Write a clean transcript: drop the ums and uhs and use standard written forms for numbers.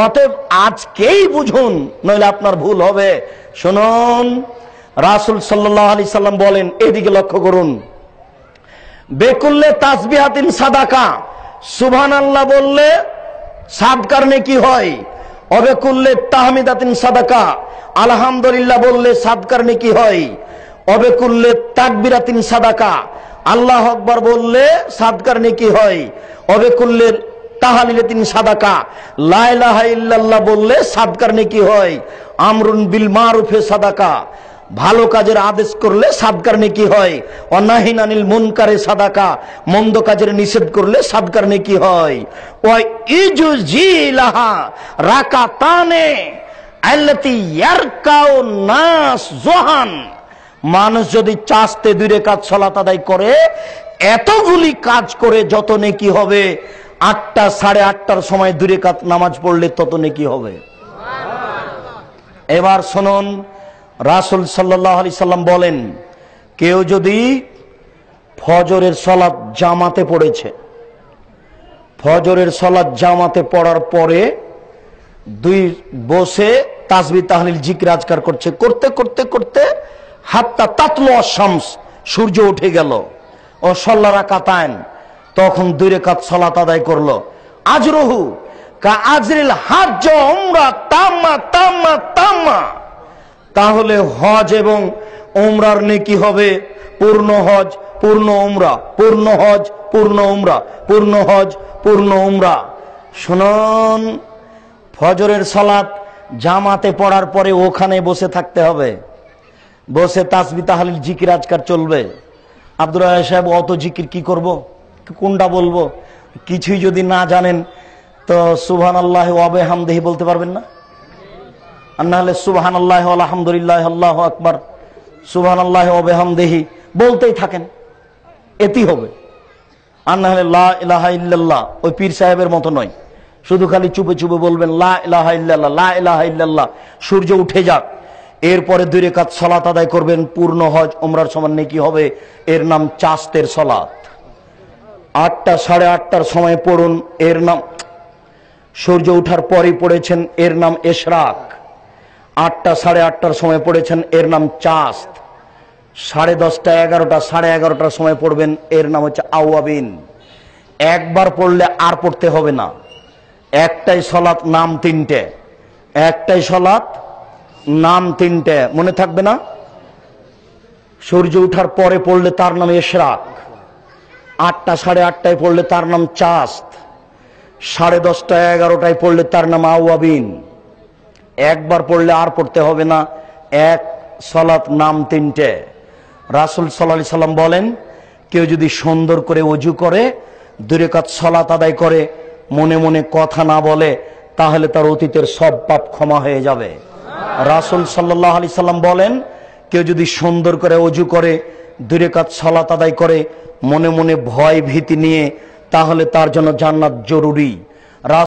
অতএব আজকেই বুঝুন, নইলে আপনার ভুল হবে। শুনুন, রাসূল সাল্লাল্লাহু আলাইহি সাল্লাম বলেন, এদিকে লক্ষ্য করুন, বেকুল্লে তাসবিহাতিন সাদাকা, সুবহানাল্লাহ বললে সাদকার নেকি হয়। অবেকুল্লে তাহমিদাতিন সাদাকা, আলহামদুলিল্লাহ বললে সাদকার নেকি হয়। অবেকুল্লে তাকবিরাতিন সাদাকা, আল্লাহু আকবার বললে সাদকার নেকি হয়। অবেকুল্লে তাহলিলাতিন সাদাকা, লা ইলাহা ইল্লাল্লাহ বললে সাদকার নেকি হয়। আমরুন বিল মারুফে সাদাকা, ভালো কাজের আদেশ করলে সাদকার নেকি হয়। অনাহিন আনিল মুনকারে সাদাকা, মন্দ কাজের নিষেধ করলে সাদকার নেকি হয়। ওয়া ইজুজিলাহা রাকাতানে আল্লাতি ইয়ারকাউ নাস জোহান, মানুষ যদি চাস্তে 2 রাকাত সালাত আদায় করে, এতগুলি কাজ করে যত নেকি হবে, 8টা 8:30টার সময় 2 রাকাত নামাজ পড়লে তত নেকি হবে। এবার শুনুন, রাসূল সাল্লাল্লাহু আলাইহি সাল্লাম বলেন, কেউ যদি ফজরের সালাত জামাতে পড়েছে, ফজরের সালাত জামাতে পড়ার পরে 2 বসে তাসবিহ তাহলিল জিকির আজকার করছে, করতে করতে করতে হাত্তা তাতলু আশ-শামস, সূর্য উঠে গেল, ও সাল্লা রাকাতাইন, তখন 2 রাকাত সালাত আদায় করলো, আজরুহু কা আজরিল হাজ্জ উমরা তাম্মা তাম্মা তাম্মা, তাহলে হজ এবং উমরার নেকি হবে পূর্ণ হজ পূর্ণ উমরা, পূর্ণ হজ পূর্ণ উমরা, পূর্ণ হজ পূর্ণ উমরা। শুনুন, ফজরের সালাত জামাতে পড়ার পরে ওখানে বসে থাকতে হবে, বসে তাসবিহ তাহলিল জিকির আজকার চলবে। আব্দুর রাজ্জাক সাহেব, অত জিকির কি করব, কোনটা বলবো? কিছুই যদি না জানেন তো সুবহানাল্লাহি ওয়া বিহামদিহি বলতে পারবেন না? আর না হলে সুবহানাল্লাহি ওয়া আলহামদুলিল্লাহি আল্লাহু আকবার, সুবহানাল্লাহি ওয়া বিহামদিহি বলতেই থাকেন, এতেই হবে। আর না হলে লা ইলাহা ইল্লাল্লাহ, ওই পীর সাহেবের মতো নয়, শুধু খালি চুপে চুপে বলবেন লা ইলাহা ইল্লাল্লাহ, লা ইলাহা ইল্লাল্লাহ, সূর্য উঠে যাক, এরপরে 2 রাকাত সালাত আদায় করবেন, পূর্ণ হজ উমরার সমান নেকি হবে। এর নাম চাস্তের সালাত। 8টা 8:30টার সময় পড়ুন, এর নাম সূর্য ওঠার পরে পড়েছেন, এর নাম ইশরাক। 8টা 8:30টার সময় পড়েছেন, এর নাম চাস্ত। 10:30টা 11টা 11:30টার সময় পড়বেন, এর নাম হচ্ছে আওয়াবিন। একবার পড়লে আর পড়তে হবে না, একটাই সালাত, নাম 3টে, একটাই সালাত, নাম 3টে, মনে থাকবে না? সূর্য ওঠার পরে পড়লে তার নাম ইশরাক, 8টা 8:30টায় পড়লে তার নাম চাস্ত, 10:30টা 11টায় পড়লে তার নাম আওয়াবিন। একবার পড়লে আর পড়তে হবে না, এক সালাত, নাম 3টে। রাসূল সাল্লাল্লাহু আলাইহি সাল্লাম বলেন, কেউ যদি সুন্দর করে ওযু করে 2 রাকাত সালাত আদায় করে, মনে মনে কথা না বলে, তাহলে তার অতীতের সব পাপ ক্ষমা হয়ে যাবে। রাসূল সাল্লাল্লাহু আলাইহি সাল্লাম বলেন, কেউ যদি সুন্দর করে ওযু করে 2 রাকাত সালাত আদায় করে, মনে মনে ভয় ভীতি নিয়ে, তাহলে তার জন্য জান্নাত জরুরি।